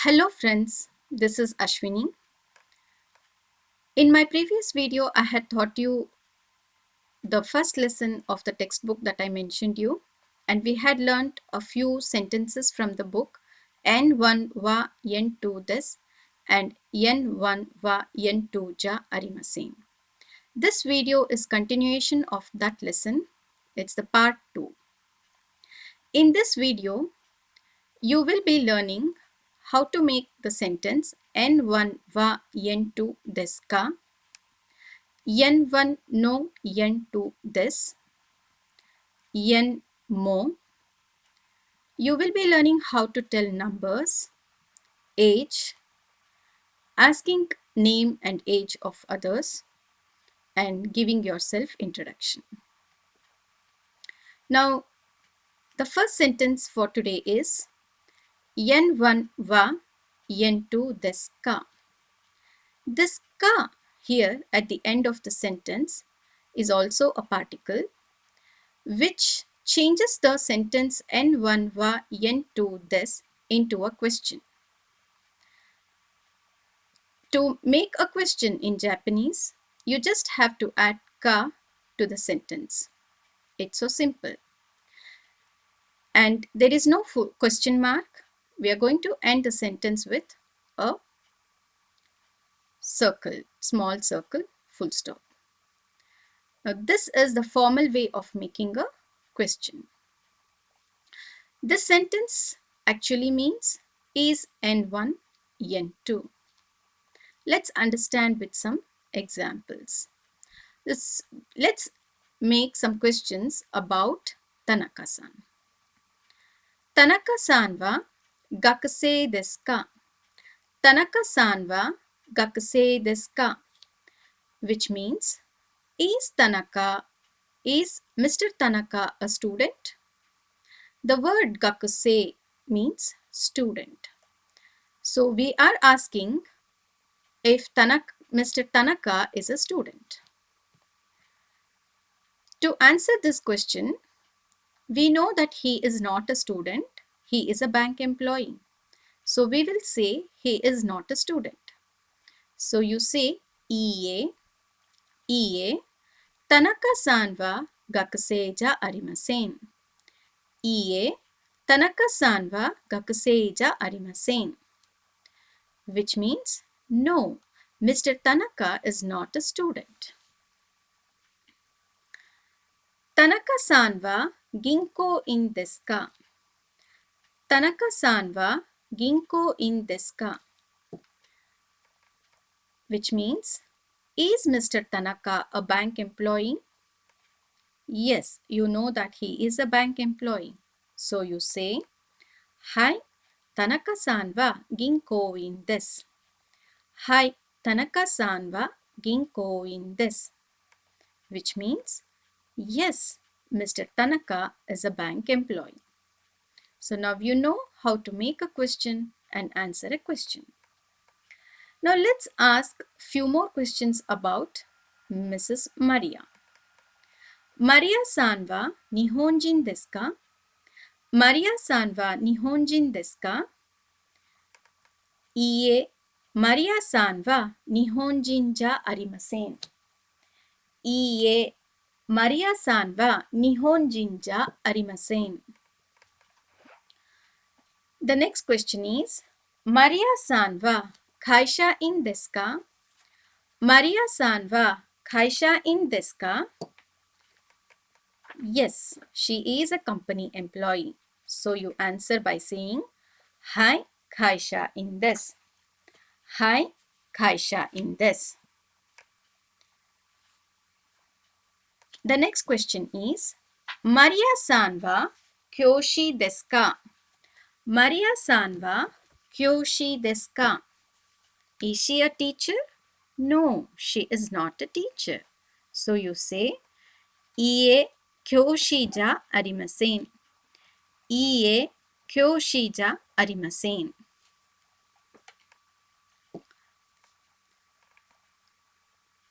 Hello friends, this is Ashwini. In my previous video, I had taught you the first lesson of the textbook that I mentioned you, and we had learnt a few sentences from the book N1 va N2 this and N1 va N2 ja arimasen. This video is continuation of that lesson. It's the part 2. In this video, you will be learning how to make the sentence N1 va N2 this ka, N1 no N2 this, N mo. You will be learning how to tell numbers, age, asking name and age of others, and giving yourself introduction. Now, the first sentence for today is N1 va N2 this ka. This ka here at the end of the sentence is also a particle which changes the sentence N1 va N2 this into a question. To make a question in Japanese, you just have to add ka to the sentence. It's so simple. And there is no question mark. We are going to end the sentence with a circle, small circle, full stop. Now, this is the formal way of making a question. This sentence actually means is N1 N2. Let's understand with some examples. Let's make some questions about Tanaka-san. Tanaka-san wa gakusei desu ka? Tanaka-san wa gakusei desu ka? Which means, is Mr. Tanaka a student? The word gakusei means student. So we are asking if Mr. Tanaka is a student. To answer this question, we know that he is not a student, he is a bank employee. So we will say he is not a student. So you say Iie, Tanaka-san wa gakusei ja arimasen. Iie, Tanaka-san wa gakusei ja arimasen. Which means, no, Mr. Tanaka is not a student. Tanaka-san wa ginko-in desu ka? Tanaka-san wa ginko-in desu ka? Which means, is Mr. Tanaka a bank employee? Yes, you know that he is a bank employee. So you say, Hai, Tanaka-san wa ginko-in desu. Hai, Tanaka-san wa ginko-in desu. Which means, yes, Mr. Tanaka is a bank employee. So now you know how to make a question and answer a question. Now let's ask few more questions about Mrs. Maria. Maria-san wa Nihonjin desu ka? Maria-san wa Nihonjin desu ka? Iie, Maria-san wa Nihonjin ja arimasen. Iie, Maria-san wa Nihonjin ja arimasen. The next question is, Maria-san wa kaisha-in desu ka? Maria-san wa kaisha-in desu ka? Yes, she is a company employee. So you answer by saying, Hai, kaisha-in desu. Hai, kaisha-in desu. The next question is, Maria-san wa kyoshi desu ka? Maria-san wa kyoshi desu ka? Is she a teacher? No, she is not a teacher. So you say, Iie, kyoshi ja arimasen. Iie, kyoshi ja arimasen.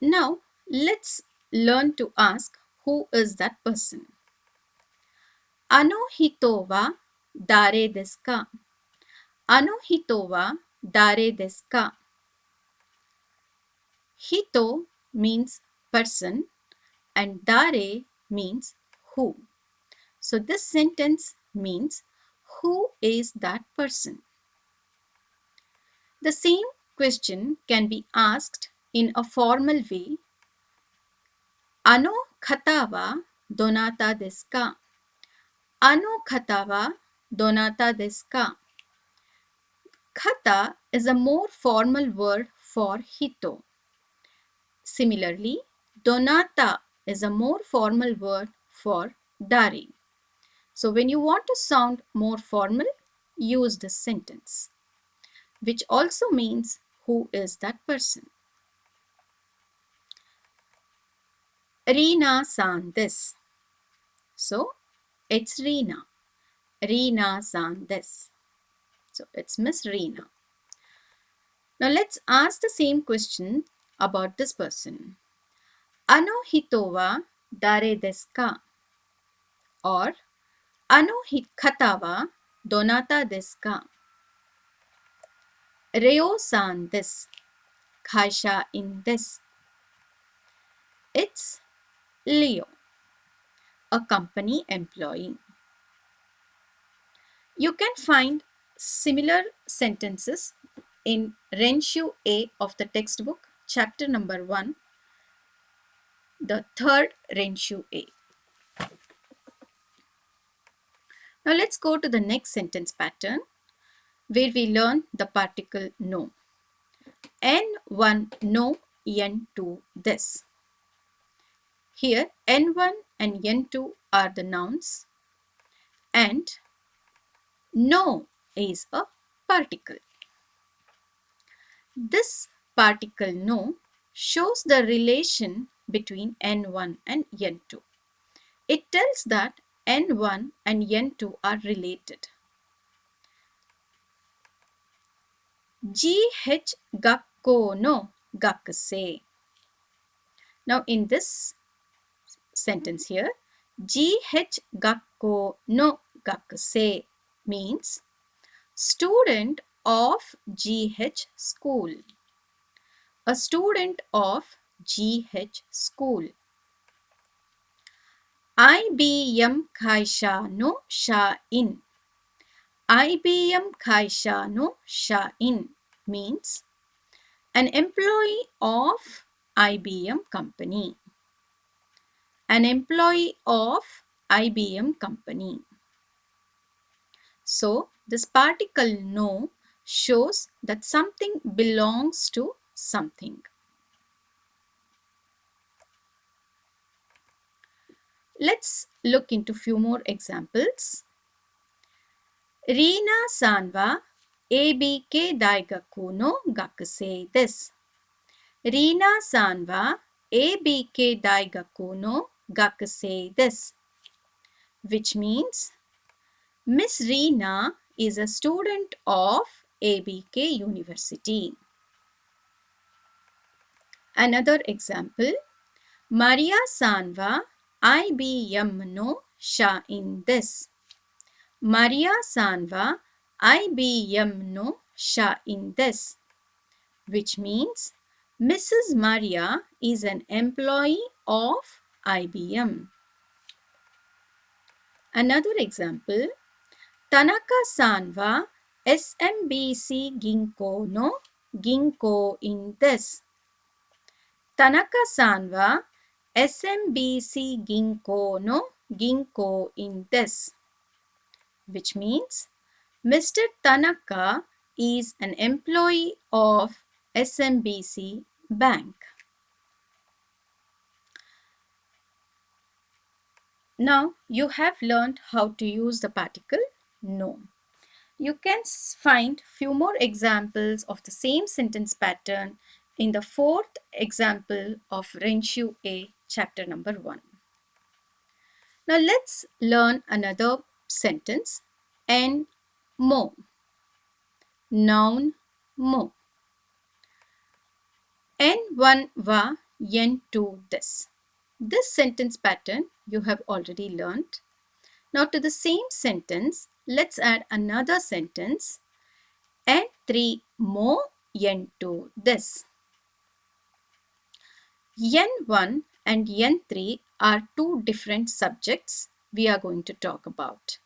Now, let's learn to ask who is that person. Ano hito wa dare desu ka? Ano hito wa dare desu ka? Hito means person and dare means who. So this sentence means who is that person? The same question can be asked in a formal way. Ano kata wa donata desu ka? Ano kata wa donata desu ka? Kata is a more formal word for hito. Similarly, donata is a more formal word for dare. So when you want to sound more formal, use this sentence, which also means who is that person. Rina san desu. So it's Rina. Rina san desu. So it's Miss Rina. Now let's ask the same question about this person. Ano hito wa dare desu ka? Or ano kata wa donata desu ka? Reo san desu. Kaisha in desu. It's Leo, a company employee. You can find similar sentences in Renshu A of the textbook, chapter number 1, the third Renshu A. Now let's go to the next sentence pattern where we learn the particle no. N1 no, N2 this. Here N1 and N2 are the nouns and no is a particle. This particle no shows the relation between N1 and N2. It tells that N1 and N2 are related. GH gakko no gakusei. Now in this sentence here, GH gakko no gakusei means student of GH school. A student of GH school. IBM kaisha no shain. IBM kaisha no shain means an employee of IBM company. An employee of IBM company. So this particle no shows that something belongs to something. Let's look into few more examples. Rina san wa ABK daigaku no gakusei desu. Rina san wa ABK daigaku no gakusei desu. Which means Miss Rina is a student of ABK University. Another example, Maria san wa IBM no shain desu. Maria san wa IBM no shain desu. Which means Mrs. Maria is an employee of IBM. Another example, Tanaka-san wa SMBC Ginko no Ginko-in desu. Tanaka-san wa SMBC Ginko no Ginko-in desu. Which means Mr. Tanaka is an employee of SMBC Bank. Now you have learned how to use the particle no. You can find few more examples of the same sentence pattern in the fourth example of Renshu A, chapter number 1. Now let's learn another sentence, and mo. Noun mo. N1 wa N2 this. This sentence pattern you have already learned. Now to the same sentence, let's add another sentence. 3 mo N2 this. N1 and N3 are two different subjects we are going to talk about.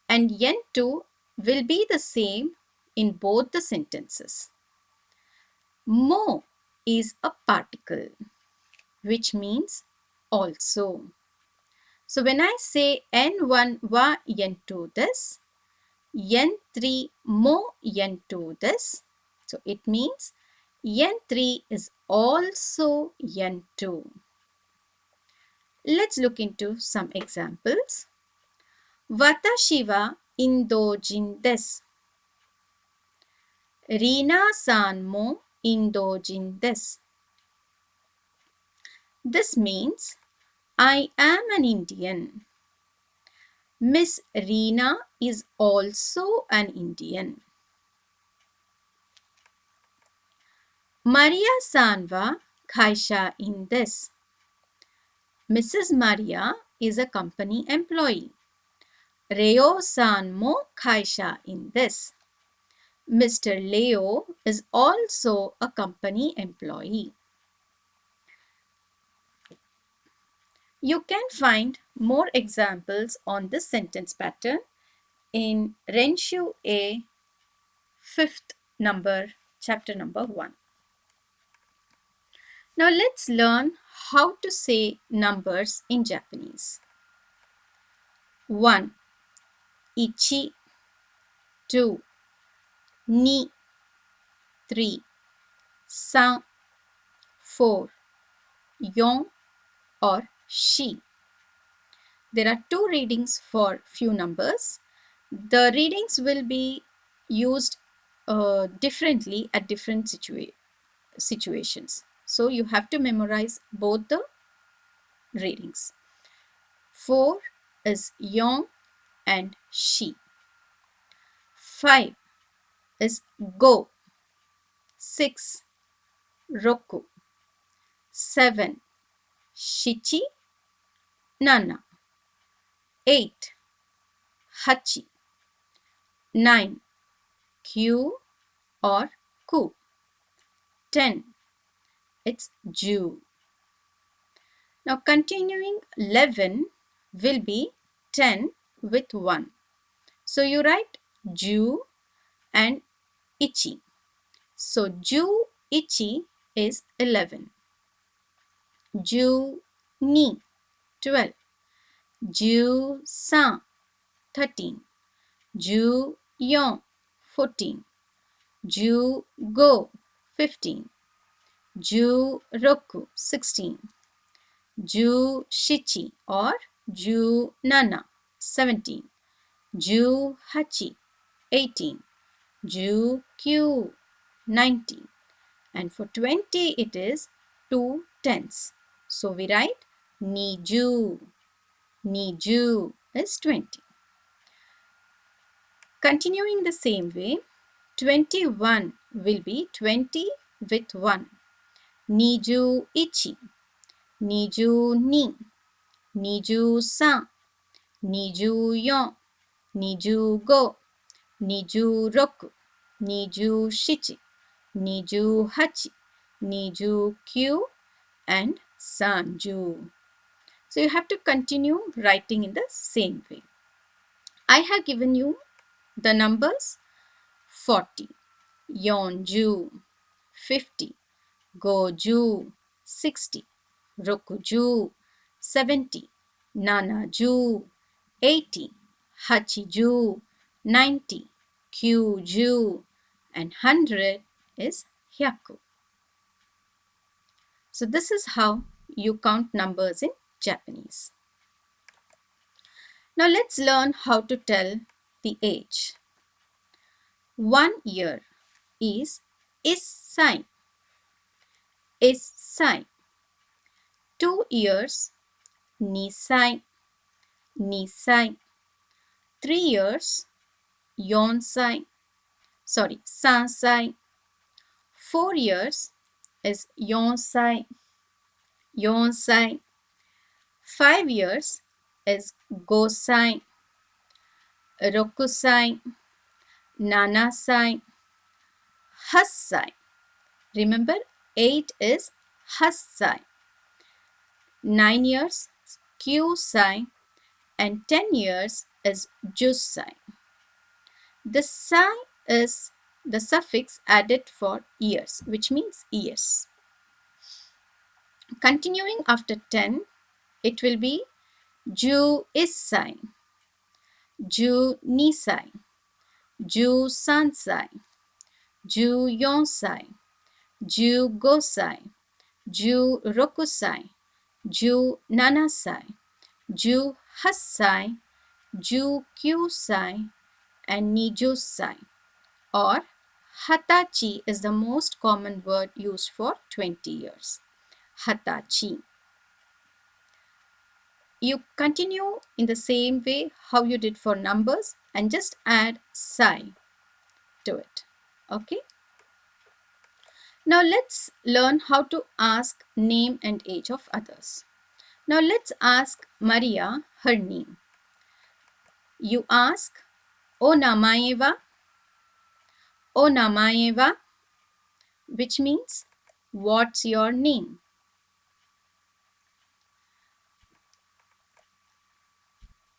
And N2 will be the same in both the sentences. Mo is a particle, which means also. So when I say N1 wa N2 this, N3 mo N2 this, so it means N3 is also N2. Let's look into some examples. Watashi wa Indojin desu. Rina-san mo Indojin desu. This means I am an Indian. Miss Reena is also an Indian. Maria-san wa kaisha in desu. Mrs. Maria is a company employee. Reo-san mo kaisha in desu. Mr. Leo is also a company employee. You can find more examples on this sentence pattern in Renshu A, 5th number, chapter number 1. Now let's learn how to say numbers in Japanese. 1, 1, 2, 2, 3, 3, 4, 4 or she. There are two readings for few numbers. The readings will be used differently at different situations. So you have to memorize both the readings. 4 is yon and she. 5 is go. 6 roku. 7 shichi. 7 8 hachi. 9 kyu or ku. 10 it's ju. Now continuing 11 will be 10 with 1. So you write ju and ichi. So ju ichi is 11. Ju ni 12. Ju san 13. Ju yon 14. Ju go 15. Ju roku 16. Ju shichi or Ju nana 17. Ju hachi 18. Ju kyu 19. And for 20 it is 2 tenths. So we write Niju. Niju is 20. Continuing the same way, 21 will be 20 with 1. Niju ichi. Niju ni. Niju san. Niju yon. Niju go. Niju roku. Niju shichi. Niju hachi. Niju kyu and sanju. So you have to continue writing in the same way. I have given you the numbers 40, yonju, 50, goju, 60, rokuju, 70, nanaju, 80, hachiju, 90, kyuju, and 100 is hyaku. So this is how you count numbers in Japanese. Now let's learn how to tell the age. 1 year is issai. Issai. 2 years, nisai. Nisai. 3 years, yonsai. Sorry, sansai. 4 years is yonsai. Yonsai. 5 years is gosai. Rokusai. Nanasai. Hassai. Remember, 8 is Hassai. 9 years, Qsai. And 10 years is Jussai. The sai is the suffix added for years, which means years. Continuing after 10, it will be Ju Issai, Ju Nisai, Ju Sansai, Ju Yonsai, Ju Gosai, Ju Rokusai, Ju Nanasai, Ju Hassai, Ju Kyusai, and Nijusai. Or Hatachi is the most common word used for 20 years. Hatachi. You continue in the same way how you did for numbers and just add sai to it. Okay. Now let's learn how to ask name and age of others. Now let's ask Maria her name. You ask O namae O namae which means what's your name?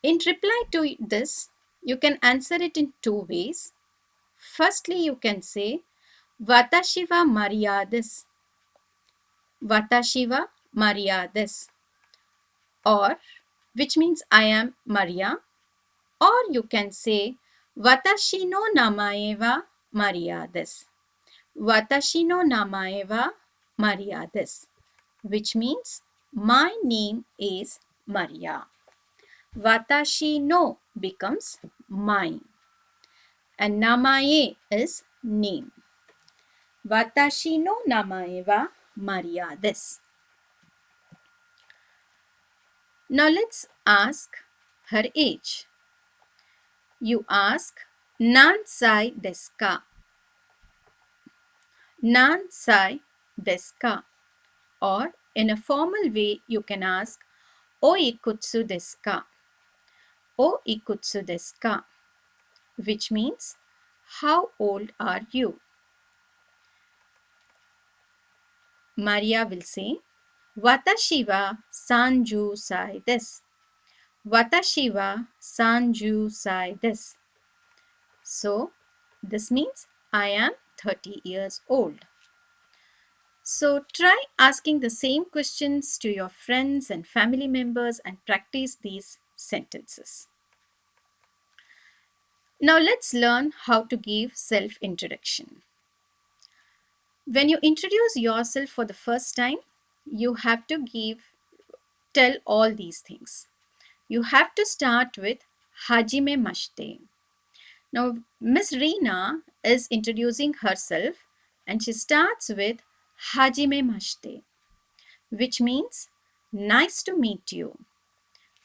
In reply to this, you can answer it in two ways. Firstly, you can say, Watashi wa Maria desu. Watashi wa Maria desu. Or, which means I am Maria. Or you can say, Watashi no namae wa Maria desu. Watashi no namae wa Maria desu. Which means my name is Maria. Watashi no becomes mine. And namae is name. Watashi no namae wa Maria desu. Now let's ask her age. You ask, Nansai desu ka? Nansai desu ka? Or in a formal way, you can ask, O ikutsu desu ka? O ikutsu desu ka? Which means, how old are you? Maria will say, Watashi wa 30 sai desu. Watashi wa 30 sai desu. So, this means I am 30 years old. So, try asking the same questions to your friends and family members and practice these sentences. Now, let's learn how to give self-introduction. When you introduce yourself for the first time, you have to tell all these things. You have to start with Hajime Mashite. Now, Miss Reena is introducing herself and she starts with Hajime Mashite, which means nice to meet you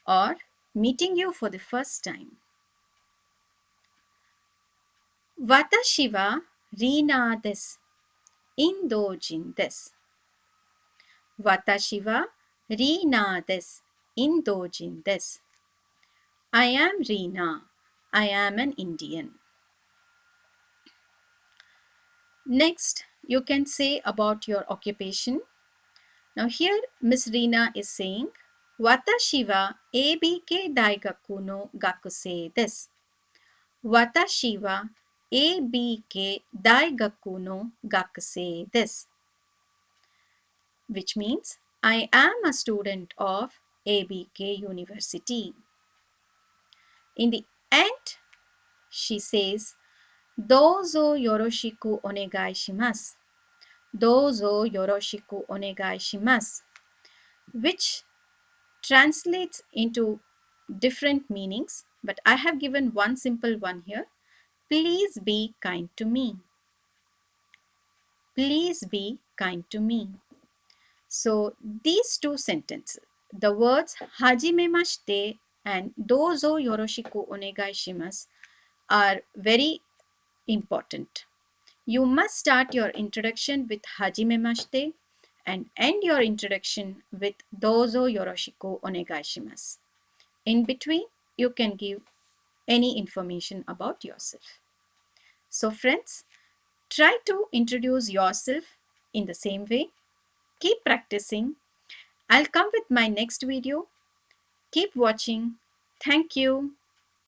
or meeting you for the first time. Watashi wa Reena desu. Indojin desu. Watashi wa Reena desu. Indojin desu. I am Reena. I am an Indian. Next, you can say about your occupation. Now here Miss Reena is saying, Watashi wa ABK Daigaku no gakusei desu. Watashi wa ABK Daigaku no gakusei desu. Which means I am a student of ABK University. In the end, she says, Douzo yoroshiku onegai shimasu. Douzo yoroshiku onegai shimasu. Which translates into different meanings, but I have given one simple one here. Please be kind to me. Please be kind to me. So these two sentences, the words hajime mashite and dozo yoroshiku onegai shimasu are very important. You must start your introduction with hajime mashite and end your introduction with dozo yoroshiku onegai shimasu. In between, you can give any information about yourself. So friends, Try to introduce yourself in the same way. Keep practicing. I'll come with my next video. Keep watching. Thank you.